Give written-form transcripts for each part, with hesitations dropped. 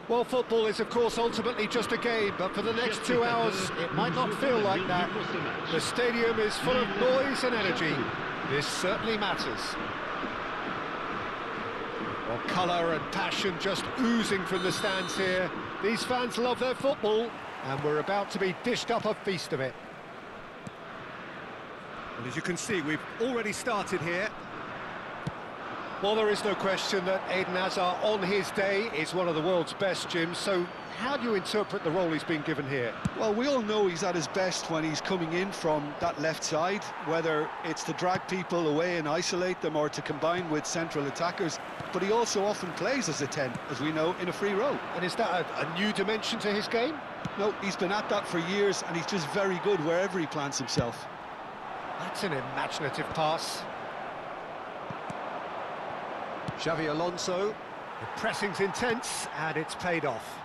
Well, football is, of course, ultimately just a game, but for the next 2 hours, it might not feel like that. The stadium is full of noise and energy. This certainly matters. Well, colour and passion just oozing from the stands here. These fans love their football, and we're about to be dished up a feast of it. And as you can see, we've already started here. Well, there is no question that Eden Hazard, on his day, is one of the world's best, Jim. So how do you interpret the role he's been given here? Well, we all know he's at his best when he's coming in from that left side, whether it's to drag people away and isolate them or to combine with central attackers. But he also often plays as a 10, as we know, in a free role. And is that a new dimension to his game? No, he's been at that for years, and he's just very good wherever he plants himself. That's an imaginative pass. Xavi Alonso. The pressing's intense, and it's paid off.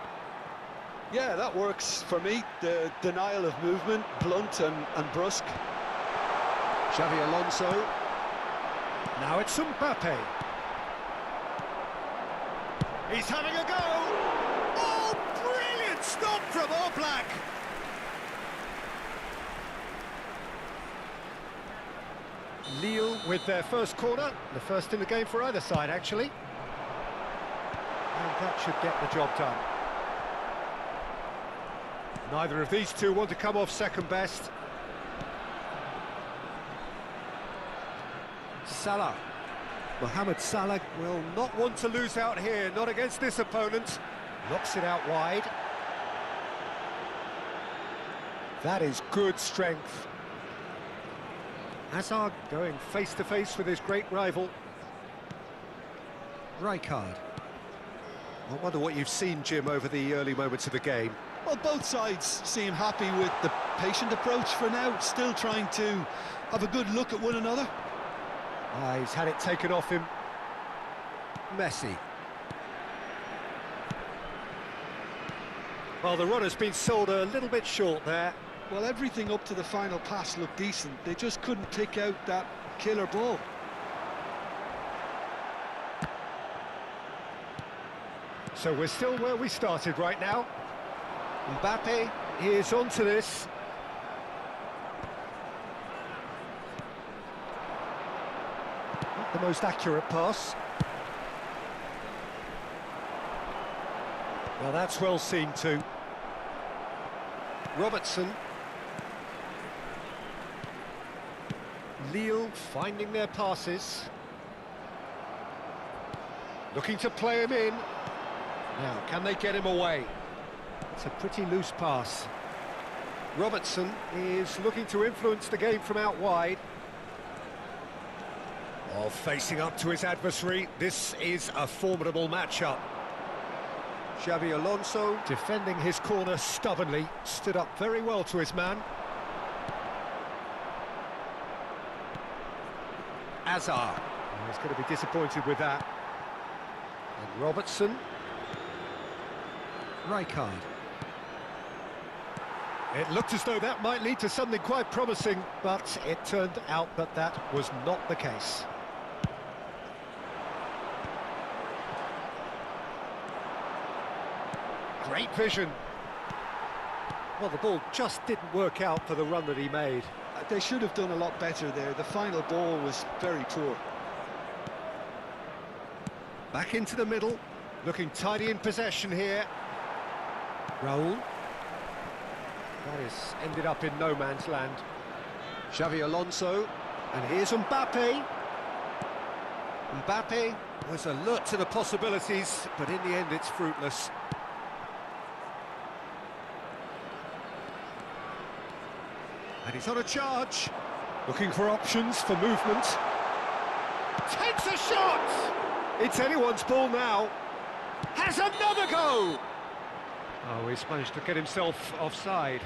Yeah, that works for me. The denial of movement, blunt and brusque. Xavi Alonso. Now it's Mbappe. He's having a go! Oh, brilliant stop from Oblak! Lille with their first corner, the first in the game for either side, actually. And that should get the job done. Neither of these two want to come off second best. Salah. Mohamed Salah will not want to lose out here, not against this opponent. Knocks it out wide. That is good strength. Hazard going face-to-face with his great rival. Rijkaard. I wonder what you've seen, Jim, over the early moments of the game. Well, both sides seem happy with the patient approach for now, still trying to have a good look at one another. He's had it taken off him. Messi. Well, the run has been sold a little bit short there. Well, everything up to the final pass looked decent. They just couldn't pick out that killer ball. So we're still where we started right now. Mbappe is onto this. Not the most accurate pass. Well, that's well seen too. Robertson. Lille finding their passes. Looking to play him in. Now, can they get him away? It's a pretty loose pass. Robertson is looking to influence the game from out wide. Oh, facing up to his adversary. This is a formidable matchup. Xavi Alonso defending his corner stubbornly, stood up very well to his man. Hazard. Oh, he's going to be disappointed with that. And Robertson. Rijkaard. It looked as though that might lead to something quite promising, but it turned out that that was not the case. Great vision. Well, the ball just didn't work out for the run that he made. They should have done a lot better there. The final ball was very poor. Back into the middle, looking tidy in possession here. Raul. That has ended up in no man's land. Xavi Alonso, and here's Mbappe. Mbappe was alert to the possibilities, but in the end it's fruitless. And he's on a charge, looking for options for movement. Takes a shot! It's anyone's ball now. Has another go! Oh, he's managed to get himself offside.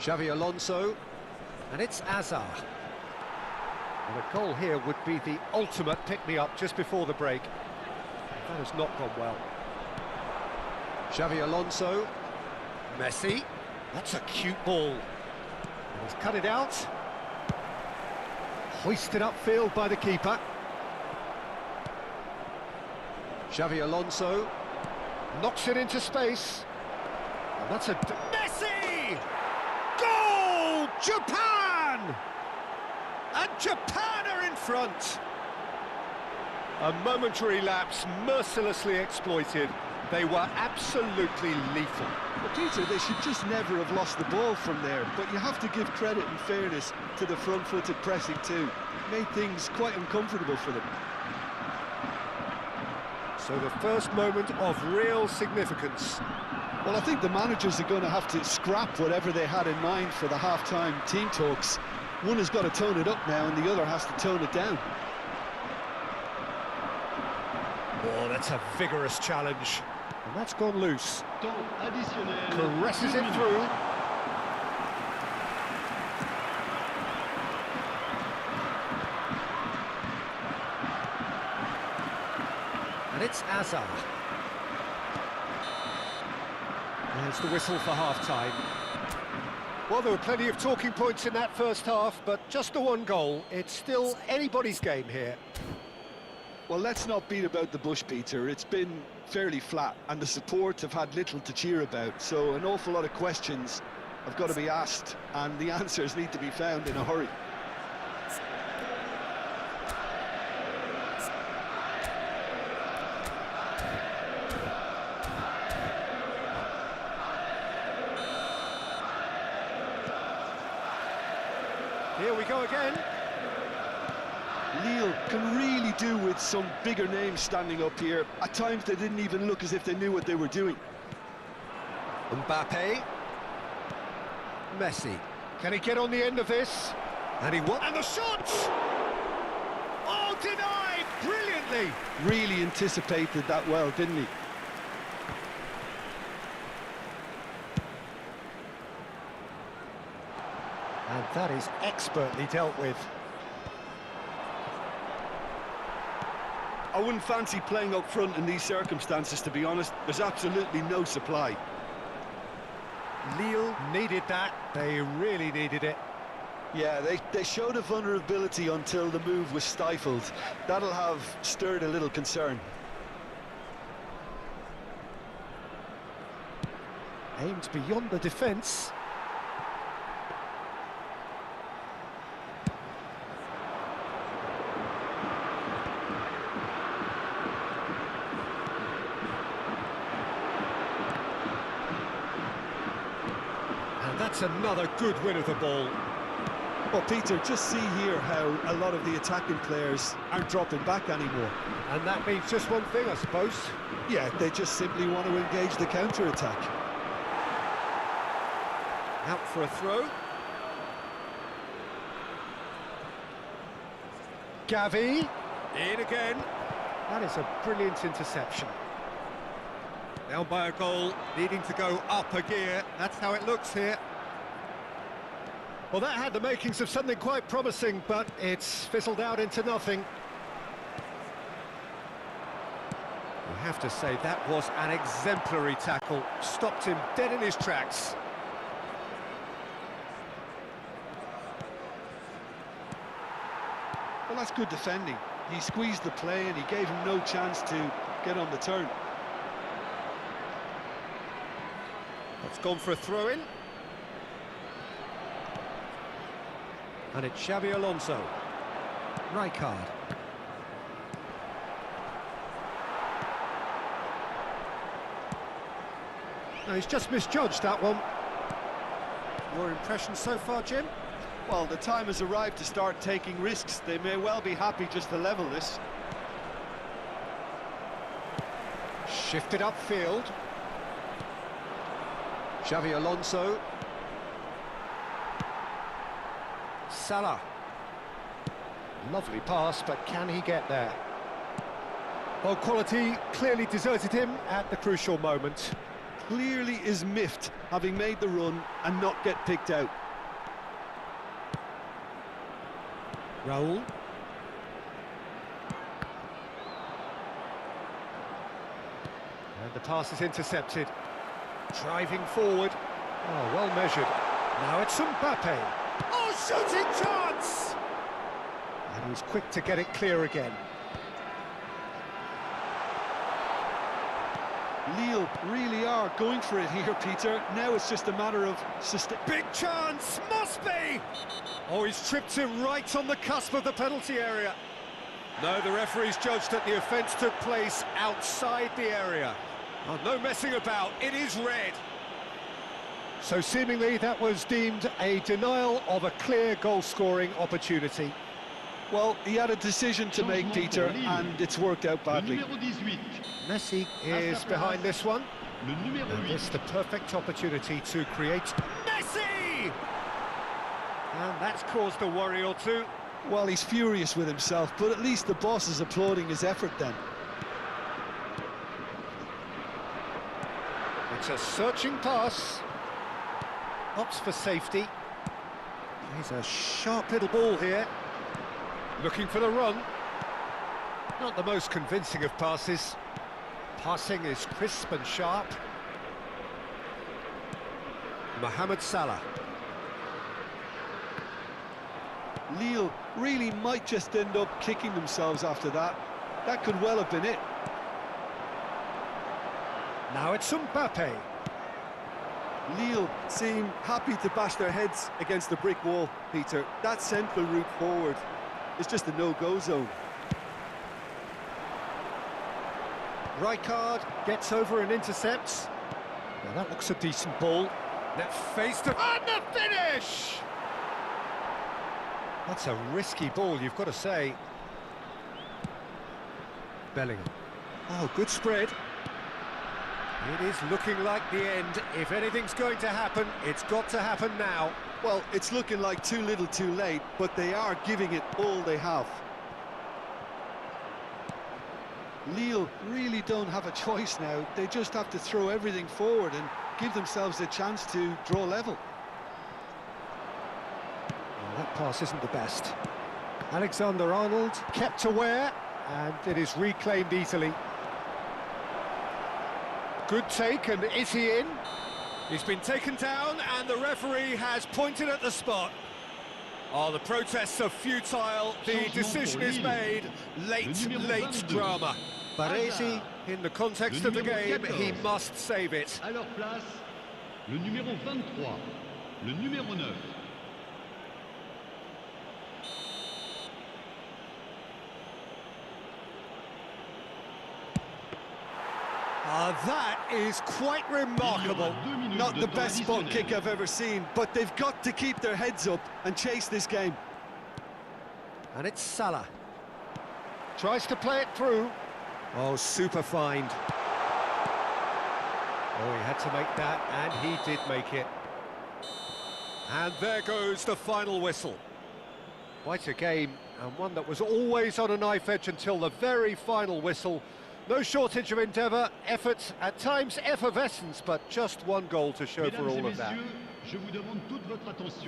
Xavi Alonso, and it's Hazard. And a goal here would be the ultimate pick-me-up just before the break. That has not gone well. Xavi Alonso, Messi, That's a cute ball. He's cut it out. Hoisted upfield by the keeper. Xavi Alonso knocks it into space. And that's a... Messi! Goal! Japan! And Japan are in front. A momentary lapse mercilessly exploited. They were absolutely lethal. But Peter, they should just never have lost the ball from there, but you have to give credit and fairness to the front-footed pressing too. Made things quite uncomfortable for them. So the first moment of real significance. Well, I think the managers are going to have to scrap whatever they had in mind for the half-time team talks. One has got to tone it up now and the other has to tone it down. Oh, that's a vigorous challenge. And that's gone loose. Caresses it through. And it's Azar. There's the whistle for half-time. Well, there were plenty of talking points in that first half, but just the one goal. It's still anybody's game here. Well, let's not beat about the bush, Peter. It's been fairly flat, and the support have had little to cheer about, so an awful lot of questions have got to be asked, and the answers need to be found in a hurry. Here we go again. Lille can really do with some bigger names standing up here. At times they didn't even look as if they knew what they were doing. Mbappe. Messi. Can he get on the end of this? And he won. And the shot! Oh, denied! Brilliantly! Really anticipated that well, didn't he? And that is expertly dealt with. I wouldn't fancy playing up front in these circumstances, to be honest. There's absolutely no supply. Lille needed that. They really needed it. Yeah, they showed a vulnerability until the move was stifled. That'll have stirred a little concern. Aimed beyond the defence. That's another good win of the ball. Well, Peter, just see here how a lot of the attacking players aren't dropping back anymore. And that means just one thing, I suppose. Yeah, they just simply want to engage the counter-attack. Out for a throw. Gavi. In again. That is a brilliant interception. Down by a goal, needing to go up a gear. That's how it looks here. Well, that had the makings of something quite promising, but it's fizzled out into nothing. You have to say that was an exemplary tackle. Stopped him dead in his tracks. Well, that's good defending. He squeezed the play and he gave him no chance to get on the turn. It's gone for a throw-in. And it's Xavi Alonso. Rijkaard. No, he's just misjudged that one. Your impression so far, Jim? Well, the time has arrived to start taking risks. They may well be happy just to level this. Shifted upfield. Xavi Alonso. Salah. Lovely pass, but can he get there? Well, quality clearly deserted him at the crucial moment. Clearly is miffed, having made the run and not get picked out. Raul. And the pass is intercepted. Driving forward. Oh, well measured. Now it's Mbappe. Oh, shooting chance! And he's quick to get it clear again. Lille really are going for it here, Peter. Now it's just a matter of Big chance! Must be! Oh, he's tripped him right on the cusp of the penalty area. No, the referee's judged that the offence took place outside the area. Oh, no messing about, it is red. So seemingly that was deemed a denial of a clear goal-scoring opportunity. Well, he had a decision to make, Peter, and it's worked out badly. Messi is behind this one. And this the perfect opportunity to create Messi! And that's caused a worry or two. Well, he's furious with himself, but at least the boss is applauding his effort then. It's a searching pass. Opts for safety. He's a sharp little ball here. Looking for the run. Not the most convincing of passes. Passing is crisp and sharp. Mohamed Salah. Lille really might just end up kicking themselves after that. That could well have been it. Now it's Mbappe. Lille seem happy to bash their heads against the brick wall, Peter. That central route forward is just a no-go zone. Rijkaard gets over and intercepts. Now that looks a decent ball. That face to... And the finish! That's a risky ball, you've got to say. Bellingham. Oh, good spread. It is looking like the end. If anything's going to happen, it's got to happen now. Well, it's looking like too little too late, but they are giving it all they have. Lille really don't have a choice now. They just have to throw everything forward and give themselves a chance to draw level. Well, that pass isn't the best. Alexander-Arnold kept aware, and it is reclaimed easily. Good take, and is he in? He's been taken down, and the referee has pointed at the spot. Oh, the protests are futile, the decision is made. Late drama. Baresi, in the context of the game, he must save it. À leur place, le numéro 23, le numéro 9. That is quite remarkable. Not the best spot kick I've ever seen, but they've got to keep their heads up and chase this game. And it's Salah. Tries to play it through. Oh, super find. Oh, he had to make that, and he did make it. And there goes the final whistle. Quite a game, and one that was always on a knife edge until the very final whistle. No shortage of endeavour, effort, at times effervescence, but just one goal to show for all of that.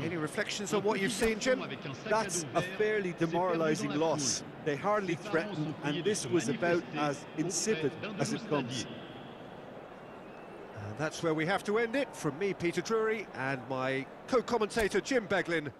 Any reflections on what you've seen, Jim? That's a fairly demoralising loss. They hardly threatened, and this was about as insipid as it comes. And that's where we have to end it. From me, Peter Drury, and my co-commentator, Jim Beglin.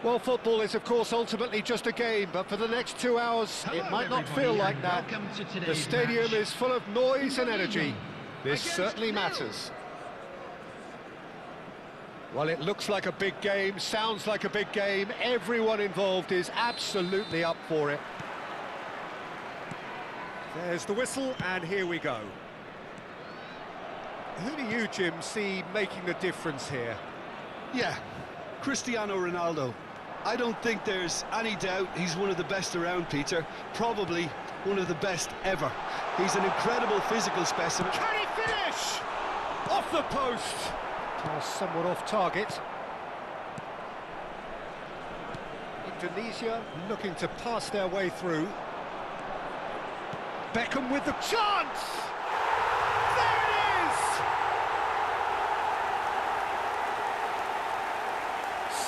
Well, football is, of course, ultimately just a game, but for the next 2 hours, it might not feel like that. The stadium is full of noise and energy. This certainly matters. Well, it looks like a big game, sounds like a big game. Everyone involved is absolutely up for it. There's the whistle, and here we go. Who do you, Jim, see making the difference here? Yeah, Cristiano Ronaldo. I don't think there's any doubt he's one of the best around, Peter. Probably one of the best ever. He's an incredible physical specimen. Can he finish? Off the post. Pass somewhat off target. Indonesia looking to pass their way through. Beckham with the chance! There it is!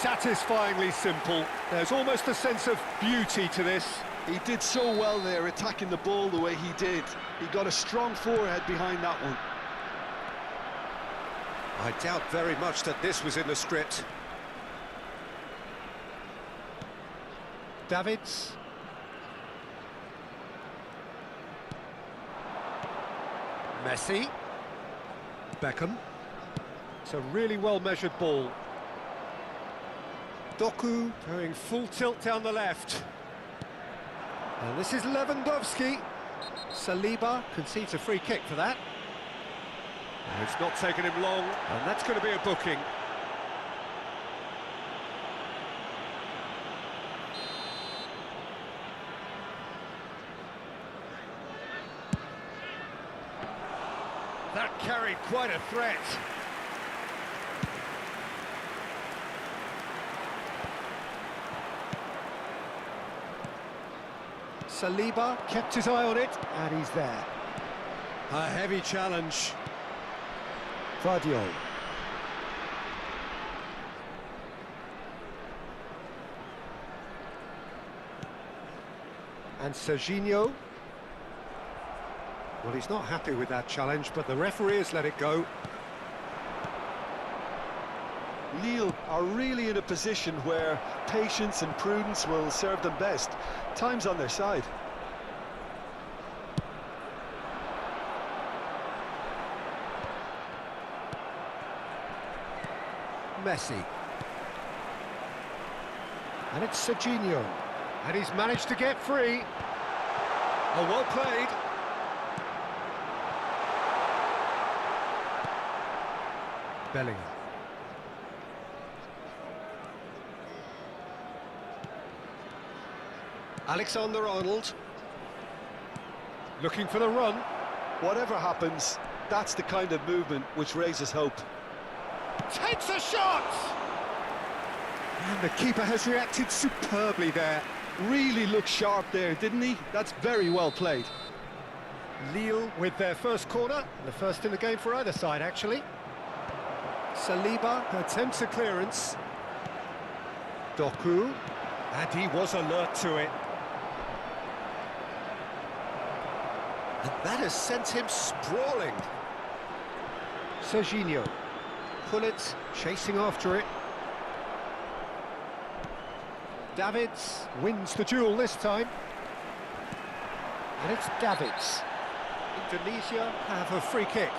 Satisfyingly simple. There's almost a sense of beauty to this. He did so well there, attacking the ball the way he did. He got a strong forehead behind that one. I doubt very much that this was in the script. Davids. Messi. Beckham. It's a really well-measured ball. Doku going full tilt down the left. And this is Lewandowski. Saliba concedes a free kick for that. And it's not taken him long, and that's going to be a booking. That carried quite a threat. Saliba kept his eye on it, and he's there. A heavy challenge. Vardio. And Serginho. Well, he's not happy with that challenge, but the referee has let it go. Lille are really in a position where patience and prudence will serve them best. Time's on their side. Messi. And it's Serginho. And he's managed to get free. Oh, well played. Bellingham. Alexander-Arnold. Looking for the run. Whatever happens, that's the kind of movement which raises hope. Takes a shot! And the keeper has reacted superbly there. Really looked sharp there, didn't he? That's very well played. Lille with their first corner, the first in the game for either side, actually. Saliba attempts a clearance. Doku, and he was alert to it. And that has sent him sprawling. Serginho. Pullet chasing after it. Davids wins the duel this time. And it's Davids. Indonesia have a free kick.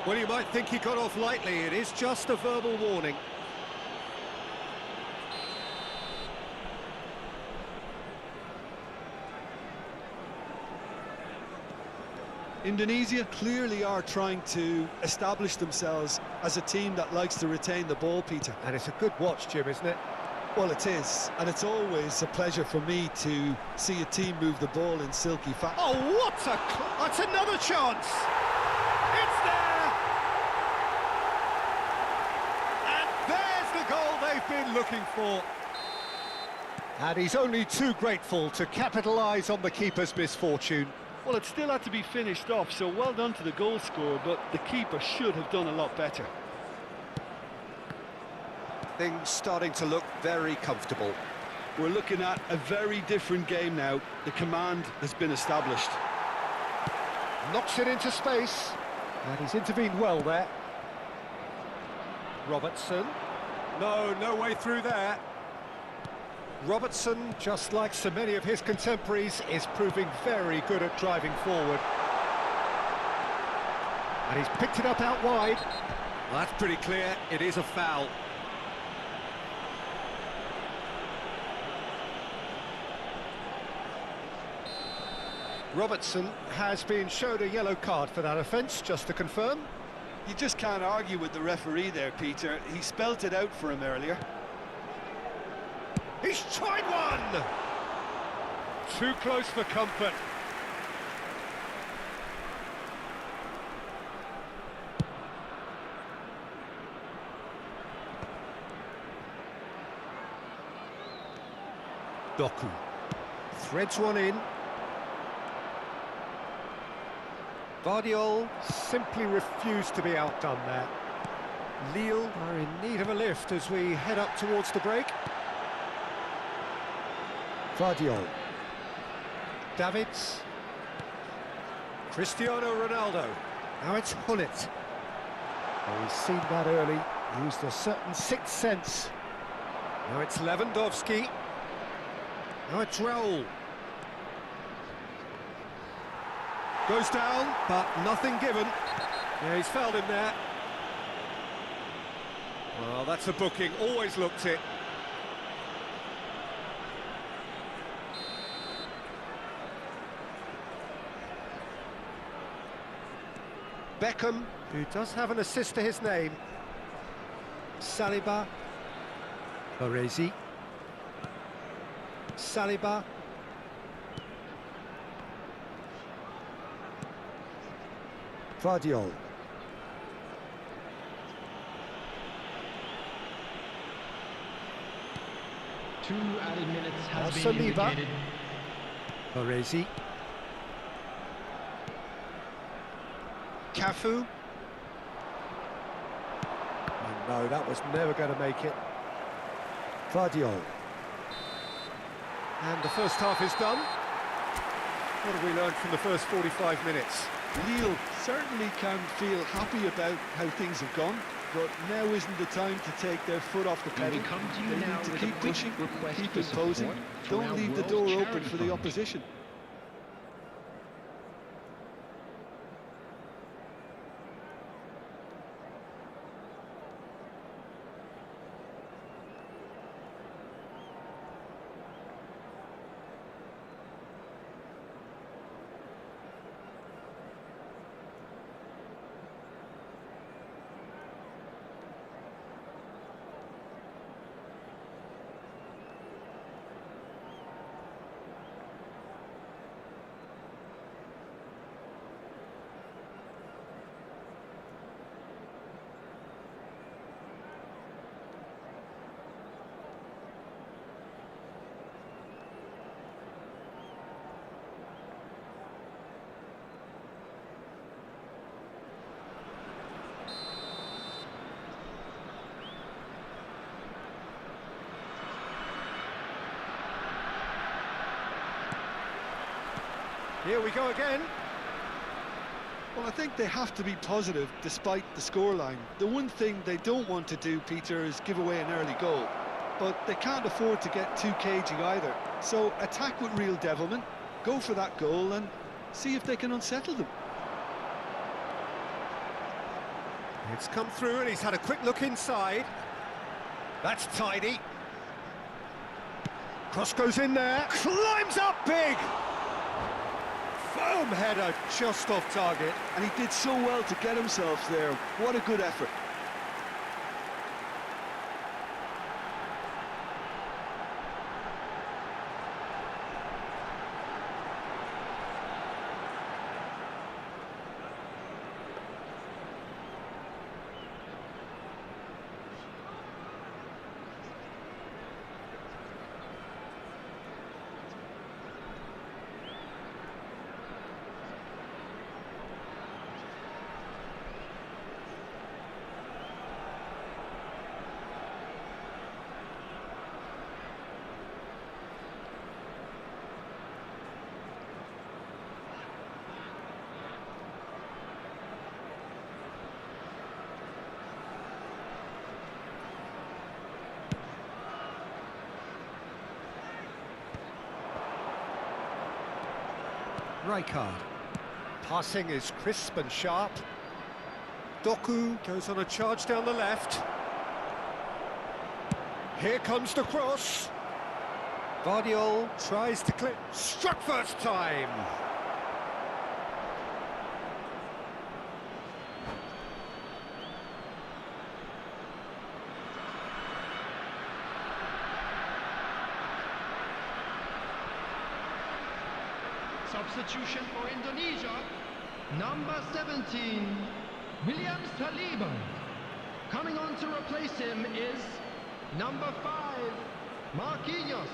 Well, you might think he got off lightly. It is just a verbal warning. Indonesia clearly are trying to establish themselves as a team that likes to retain the ball, Peter. And it's a good watch, Jim, isn't it? Well, it is, and it's always a pleasure for me to see a team move the ball in silky fashion. Oh, what a... That's another chance! It's there! And there's the goal they've been looking for. And he's only too grateful to capitalise on the keeper's misfortune. Well, it still had to be finished off, so well done to the goal scorer, but the keeper should have done a lot better. Things starting to look very comfortable. We're looking at a very different game now. The command has been established. Knocks it into space. And he's intervened well there. Robertson. No, no way through there. Robertson, just like so many of his contemporaries, is proving very good at driving forward. And he's picked it up out wide. Well, that's pretty clear, it is a foul. Robertson has been showed a yellow card for that offence, just to confirm. You just can't argue with the referee there, Peter. He spelt it out for him earlier. He's tried one! Too close for comfort. Doku threads one in. Vardiol simply refused to be outdone there. Lille are in need of a lift as we head up towards the break. Vardiol. Davids. Cristiano Ronaldo. Now it's Hullet. Oh, he's seen that early, used a certain sixth sense. Now it's Lewandowski. Now it's Raul. Goes down, but nothing given. Yeah, he's fouled him there. Well, that's a booking, always looked it. Beckham, who does have an assist to his name. Saliba. Baresi. Saliba. Vardiol. Two added minutes has been Saliba. indicated. Baresi. Cafu. Oh, no, that was never going to make it. Vardiol. And the first half is done. What have we learned from the first 45 minutes? Lille certainly can feel happy about how things have gone, but now isn't the time to take their foot off the pedal. come to you They now need to with a keep quick pushing, request keep for imposing. support from Don't our leave the World door Charity open for the Fund. opposition. Here we go again. Well, I think they have to be positive despite the scoreline. The one thing they don't want to do, Peter, is give away an early goal. But they can't afford to get too cagey either. So attack with real devilment, go for that goal and see if they can unsettle them. It's come through and he's had a quick look inside. That's tidy. Cross goes in there, climbs up big! Firm header just off target. And he did so well to get himself there. What a good effort. Rijkaard. Passing is crisp and sharp. Doku goes on a charge down the left. Here comes the cross. Guardiola tries to clear. Struck first time. Substitution for Indonesia, number 17, William Saliba. Coming on to replace him is number 5, Marquinhos.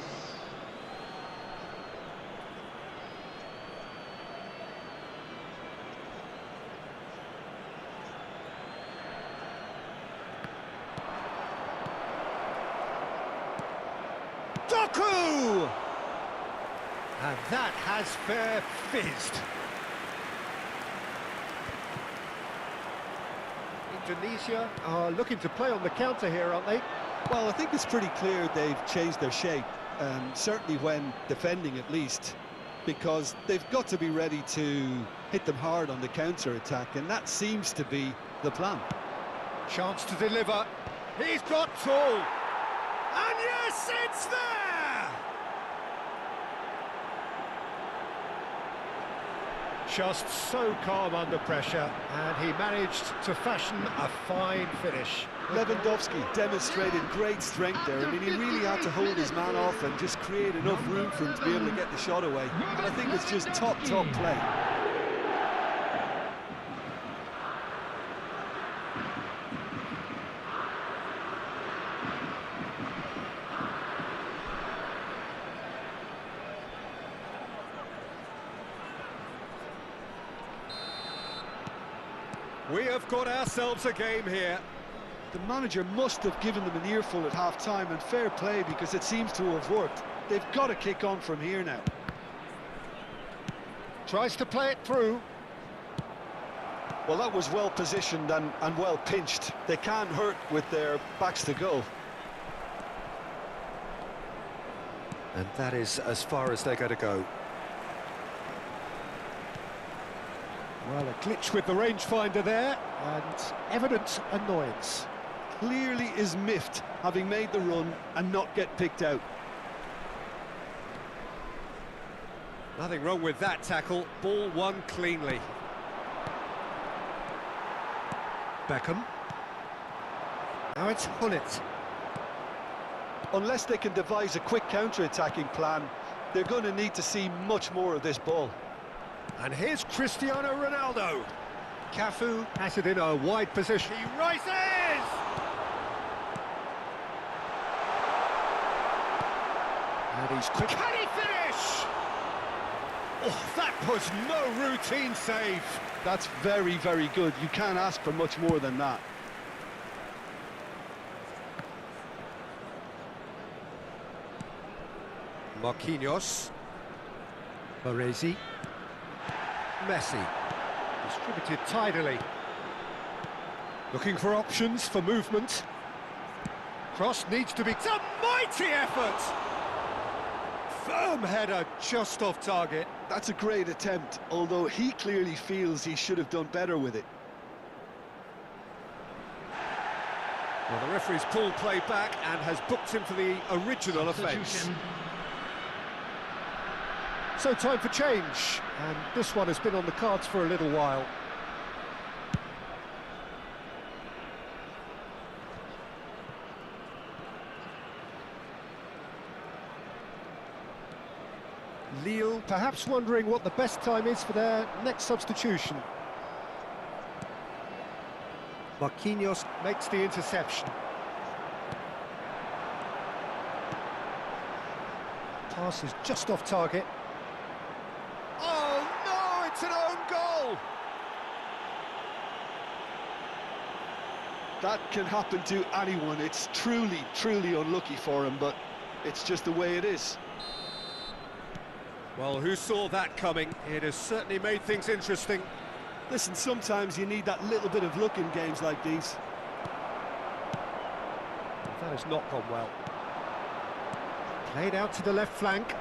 Doku! And that has fair fizzed. Indonesia are looking to play on the counter here, aren't they? Well, I think it's pretty clear they've changed their shape, certainly when defending at least, because they've got to be ready to hit them hard on the counter-attack, and that seems to be the plan. Chance to deliver. He's got tall. And yes, it's there! Just so calm under pressure, and he managed to fashion a fine finish. Lewandowski demonstrated great strength there. I mean, he really had to hold his man off and just create enough room for him to be able to get the shot away. And I think it's just top play. We have got ourselves a game here. The manager must have given them an earful at half-time, and fair play, because it seems to have worked. They've got to kick on from here now. Tries to play it through. Well, that was well positioned and well pinched. They can't hurt with their backs to goal. And that is as far as they're going to go. Well, a glitch with the rangefinder there, and evident annoyance. Clearly is miffed, having made the run and not get picked out. Nothing wrong with that tackle. Ball won cleanly. Beckham. Now it's Hullet. Unless they can devise a quick counter-attacking plan, they're going to need to see much more of this ball. And here's Cristiano Ronaldo. Cafu has it in a wide position. He rises! And he's quick. Can he finish? Oh, that was no routine save. That's very, very good. You can't ask for much more than that. Marquinhos. Baresi. Messi. Distributed tidily. Looking for options for movement. Cross needs to be... It's a mighty effort! Firm header just off target. That's a great attempt, although he clearly feels he should have done better with it. Well, the referee's pulled play back and has booked him for the original offence. So time for change, and this one has been on the cards for a little while. Lille perhaps wondering what the best time is for their next substitution. Marquinhos makes the interception. Pass is just off target. Oh no, it's an own goal! That can happen to anyone. It's truly, truly unlucky for him, but it's just the way it is. Well, who saw that coming? It has certainly made things interesting. Listen, sometimes you need that little bit of luck in games like these. That has not gone well. Played out to the left flank.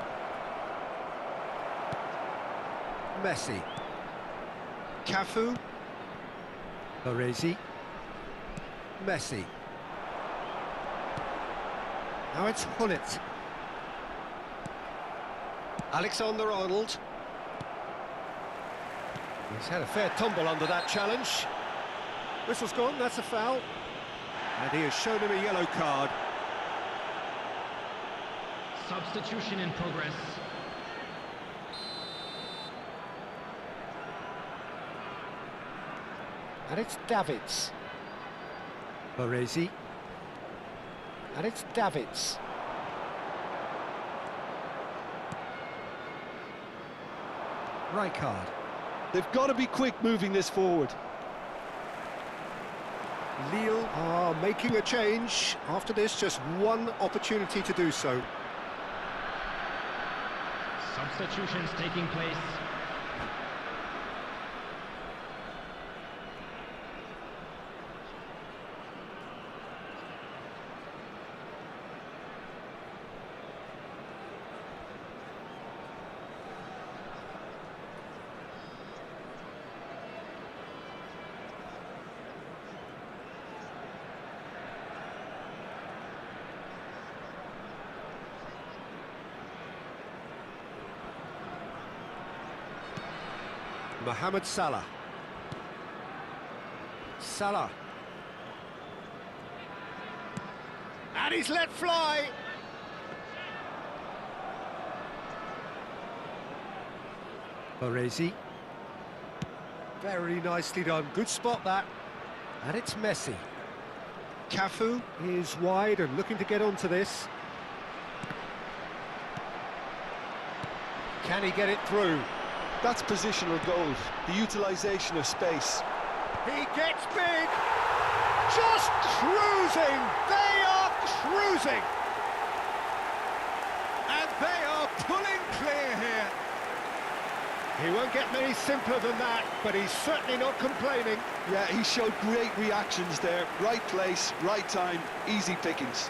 Messi. Cafu. Baresi. Messi. Now it's Hullet. Alexander-Arnold. He's had a fair tumble under that challenge. Whistle's gone, that's a foul. And he has shown him a yellow card. Substitution in progress. And it's Davids. Baresi. And it's Davids. Rijkaard. They've got to be quick moving this forward. Lille are making a change. After this, just one opportunity to do so. Substitutions taking place. Mohamed Salah. Salah. And he's let fly. Baresi. Very nicely done. Good spot, that. And it's Messi. Cafu is wide and looking to get onto this. Can he get it through? That's positional gold, the utilisation of space. He gets big, just cruising, they are cruising. And they are pulling clear here. He won't get many simpler than that, but he's certainly not complaining. Yeah, he showed great reactions there. Right place, right time, easy pickings.